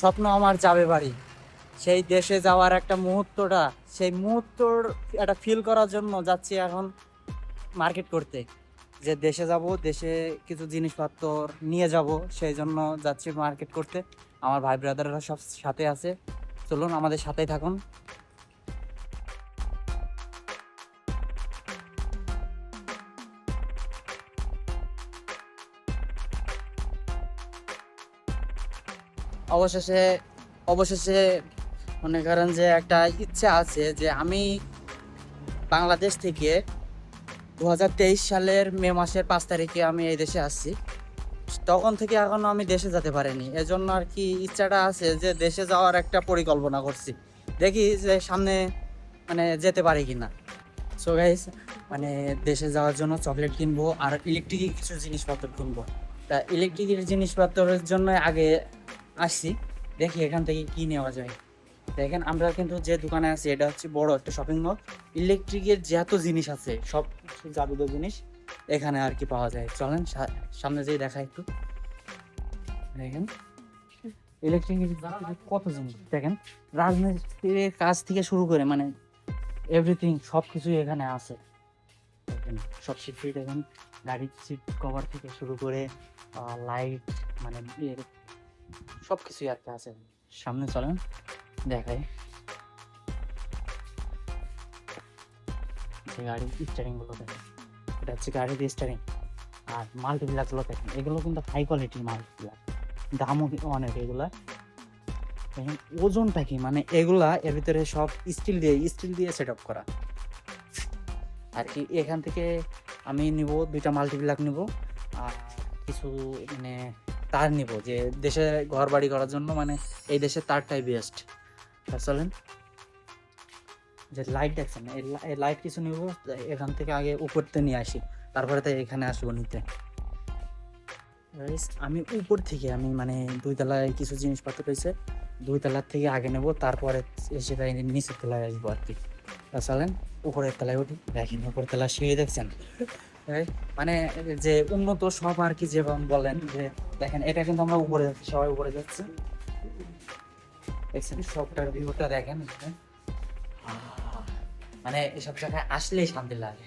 স্বপ্ন আমার যাবে বাড়ি। সেই দেশে যাওয়ার একটা মুহূর্তটা, সেই মুহূর্তর একটা ফিল করার জন্য যাচ্ছি এখন মার্কেট করতে। যে দেশে যাব, দেশে কিছু জিনিসপত্র নিয়ে যাব, সেই জন্য যাচ্ছি মার্কেট করতে। আমার ভাই ব্রাদাররা সব সাথে আছে, চলুন আমাদের সাথেই থাকুন। অবশেষে অবশেষে মনে করেন যে একটা ইচ্ছা আছে যে আমি বাংলাদেশ থেকে 2023 সালের মে মাসের 5 তারিখে আমি এই দেশে আসছি। তখন থেকে এখনো আমি দেশে যেতে পারিনি, এজন্য আর কি ইচ্ছাটা আছে যে দেশে যাওয়ার একটা পরিকল্পনা করছি। দেখি যে সামনে মানে যেতে পারি কিনা। সো গাইস, মানে দেশে যাওয়ার জন্য চকলেট কিনবো আর ইলেকট্রিক কিছু জিনিসপত্র কিনবো। তা ইলেকট্রিকের জিনিসপত্রের জন্য আগে আসছি, দেখি এখান থেকে কি নেওয়া যায়। দেখেন আমরা কিন্তু যে দোকানে আছি এটা হচ্ছে বড় একটা শপিং মল। ইলেকট্রিকের যত জিনিস আছে সব যাবতীয় জিনিস এখানে আর কি পাওয়া যায়। চলেন সামনে যেয়ে দেখা একটু। দেখেন ইলেকট্রিকের কত জিনিস, দেখেন রাজমিস্ত্রির কাজ থেকে শুরু করে মানে এভরিথিং সব কিছুই এখানে আছে। দেখেন সব কিছুই দেখেন, গাড়ির সিট কভার থেকে শুরু করে লাইট, মানে সব কিছুই আর কি আছে। সামনে চলেন দেখাই। যে গাড়ির স্টারিং গুলো দেখেন, এটা হচ্ছে গাড়ির স্টারিং। আর মাল্টিপ্লাক গুলো দেখেন, এগুলো কিন্তু হাই কোয়ালিটির মাল্টিপ্লাক, দামও অনেক এগুলা। দেখেন ওজনটা কি, মানে এগুলা এর ভিতরে সব স্টিল দিয়ে সেট আপ করা আর কি। এখান থেকে আমি নিব 2টা মাল্টিপ্লাক নিব, আর কিছু মানে তার নিব, যে দেশে ঘর বাড়ি করার জন্য মানে এই দেশের তারটাই বেস্ট। চলেন, যে লাইট দেখছেন এই লাইট কিছু নিব, এখান থেকে আগে উপরতে নিয়ে আসি, তারপরে তো এখানে আসবো নিতে। Guys, আমি উপর থেকে আমি মানে 2 তলায় কিছু জিনিসপত্র রয়েছে, 2 তলার থেকে আগে নেব, তারপরে এসে তাই নিচের তলায় আসবো আর কি। চলেন উপরের তলায় উঠি। দেখেন উপরের তলার সিঁড়ি দেখছেন, মানে যে উন্নত সব আর কি, যেমন বলেন যে দেখেন এটা কিন্তু আমরা উপরে যাচ্ছি, সবাই উপরে যাচ্ছে। দেখছেন সবটার ভিউটা দেখেন, মানে এসব জায়গায় আসলেই শান্তি লাগে।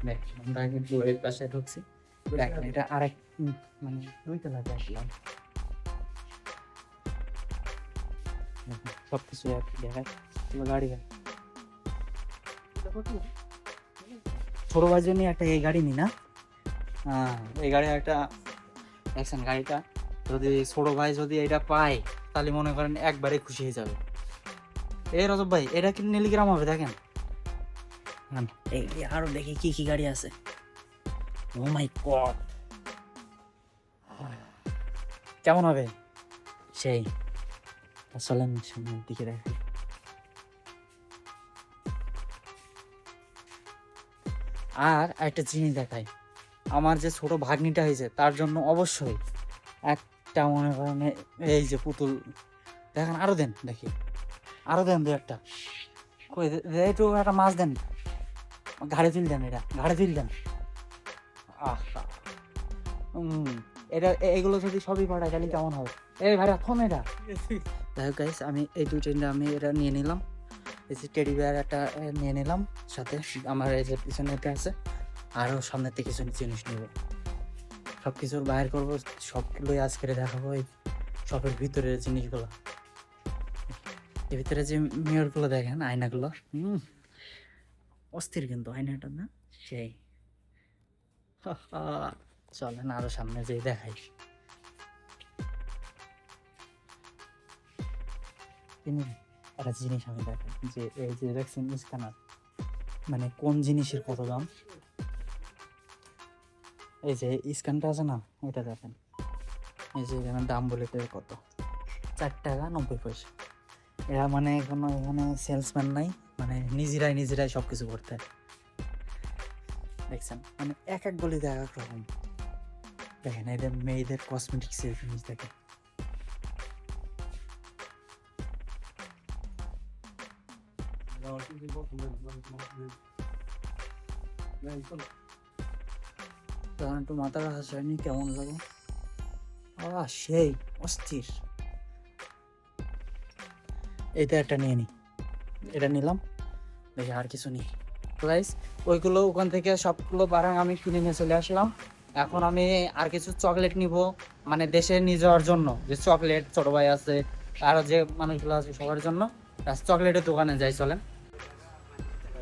দেখেন আমরা কিন্তু এই পাশে ঢুকছি, দেখেন এটা আরেক মানে 2 তলাতে আসলাম। সবকিছু আর কি দেখায়। গাড়ি ছোট ভাইয়ের জন্য একটা এই গাড়ি নি না, হ্যাঁ এই গাড়ি একটা দেখছেন, গাড়িটা যদি ছোট ভাই যদি এটা পায় তাহলে মনে করেন একবারে খুশি হয়ে যাবে। এই রজব ভাই এটা কিন্তু নিলে কিরম হবে দেখেন। এই আরো দেখি কি কি গাড়ি আছে। ও মাই গড, কেমন হবে সেই। চলেন সামনের দিকে দেখি। আর একটা জিনিস দেখাই, আমার যে ছোট ভাগ্নিটা হয়েছে তার জন্য অবশ্যই একটা মনে করেন এই যে পুতুল দেখেন, আরো দেন দেখি, আরো দেন 2 একটা। কই একটু একটা মাছ দেন, ঘাড়ে তুল দেন, এটা ঘাড়ে তুল দেন। আহ এটা এগুলো যদি সবই পাঠায় তাহলে কেমন হবে। এই ভাই রাখুন এটা। যাই হোক গাইস, আমি এই 2 তিনটা আমি এটা নিয়ে নিলাম। এই যে টেডি বিয়ার একটা নিয়ে নিলাম সাথে, আমার এই যে পিছনে এটা আছে, আরও সামনের থেকে কিছু জিনিস নিব। সব কিছুর বাইর করবো, সবগুলোই আজকে দেখাবো। এই শপের ভিতরের জিনিসগুলো, এর ভিতরে যে মিররগুলো দেখেন, আয়নাগুলো অস্থির কিন্তু আয়নাটা না সেই। চলেন আরো সামনে যেয়ে দেখাই। একটা জিনিস আমি দেখাই, যে এই যে দেখছেন স্ক্যানার, মানে কোন জিনিসের কত দাম। এই যে স্ক্যানটা আছে না, এটা দেখেন, এই যে এখানে দাম বলে কত, 4 টাকা 90 পয়সা। এরা মানে কোনো এখানে সেলসম্যান নাই, মানে নিজেরাই সব কিছু করতে। দেখছেন মানে এক এক গলিতে এক এক রকম। দেখেন এদের মেয়েদের কসমেটিক্সের জিনিস দেখেন। তখন একটু মাথাটা হাসায়নি, কেমন লাগে সেই অস্থির। এইটা একটা নিয়ে নিই, এটা নিলাম, দেখি আর কিছু নেই। তো গাইস ওইগুলো ওখান থেকে সবগুলো বারাং আমি কিনে নিয়ে চলে আসলাম। এখন আমি আর কিছু চকলেট নিব, মানে দেশে নিয়ে যাওয়ার জন্য, যে চকলেট ছোট ভাই আছে আরও যে মানুষগুলো আছে সবার জন্য চকলেটের দোকানে যাই চলেন।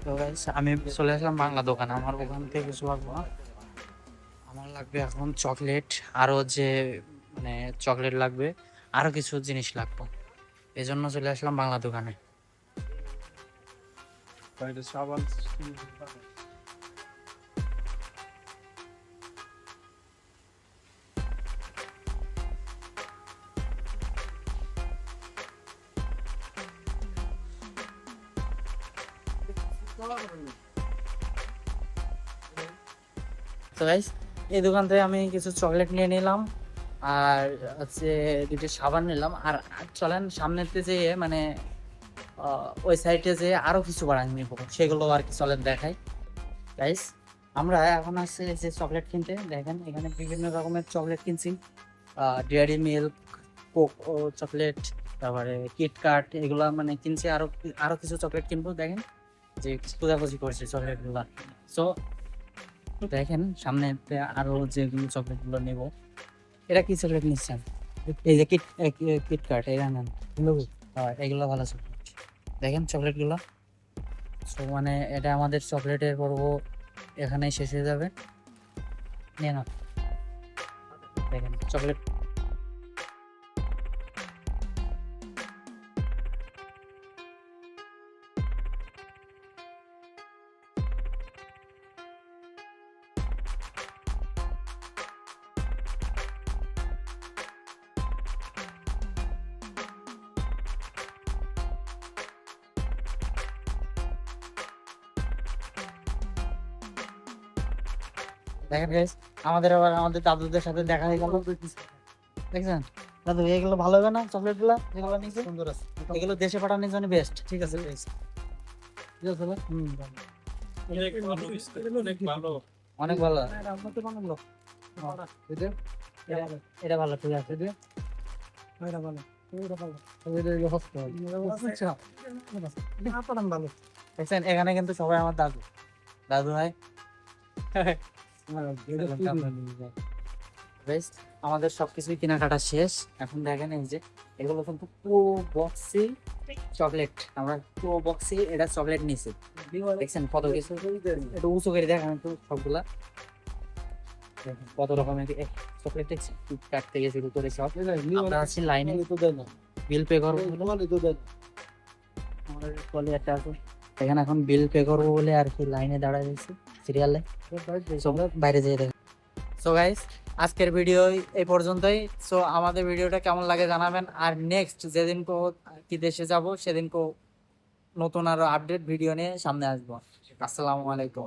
তো গাইস আমি চলে আসলাম বাংলা দোকানে, আমার ওখান থেকে কিছু লাগবে না, আমার লাগবে এখন চকলেট, আরও যে মানে চকলেট লাগবে, আরও কিছু জিনিস লাগবে, এই জন্য চলে আসলাম বাংলা দোকানে। তো গাইস এই দোকান থেকে আমি কিছু চকলেট নিয়ে নিলাম, আর হচ্ছে দুটো সাবান নিলাম, আর চলেন সামনেতে যে মানে ওই সাইডে যে আরো কিছু বাড়ান নিব, সেগুলো আর কি চলেন দেখাই। গাইস আমরা এখন আসছি যে চকলেট কিনতে, দেখেন এখানে বিভিন্ন রকমের চকলেট কিনছি, ডেয়ারি মিল্ক, কোকো চকলেট, তারপরে কিটকাট, এগুলা মানে কিনছি, আরো আরো কিছু চকলেট কিনবো, দেখেন যে খোঁজাখুঁজি করছে চকলেটগুলা। সো দেখেন সামনে আরো যেগুলো চকলেট গুলো নেবো। এটা কি চকলেট নিচ্ছেন? এই যে কিটকাট, এটা নেন, এগুলো ভালো চকলেট, দেখেন চকলেট গুলো। সো মানে এটা আমাদের চকলেটের পর্ব এখানেই শেষ হয়ে যাবে, নিয়ে না, দেখেন চকলেট। দেখেন গাইস আমাদের আবার আমাদের দাদুদের সাথে দেখা হয়ে গেল, দেখছেন দাদু এগুলো ভালো হবে না চকলেট গুলা যেগুলো নিচ্ছে, সুন্দর আছে, এগুলো দেশে পাঠানোর জন্য বেস্ট। ঠিক আছে অনেক ভালো, এটা ভালো, ঠিক আছে দেখছেন, এখানে কিন্তু সবাই আমার দাদু, দাদু ভাই। বেশ আমাদের সবকিছুই কেনাকাটা শেষ, এখন দেখেন এই যে এগুলো কিন্তু পুরো বক্সি চকলেট, আমরা পুরো বক্সি এটা চকলেট নিছি, দেখছেন কত কিছু, একটু উঁচু করে দেখেন একটু সবগুলা, দেখেন কত রকমের চকলেট কাট থেকে শুরু করে সব। আমরা আছি লাইনে, বিল পে করবো, আমাদের কলে একটা আছে, এখানে এখন বিল পে করবো বলে আর কি লাইনে দাঁড়ায় রয়েছে সিরিয়ালে, বাইরে যেয়ে দেখেন। সো গাইস আজকের ভিডিও এই পর্যন্তই। সো আমাদের ভিডিওটা কেমন লাগে জানাবেন, আর নেক্সট যেদিন কি দেশে যাব সেদিন নতুন আরো আপডেট ভিডিও নিয়ে সামনে আসবো। আসসালামু আলাইকুম।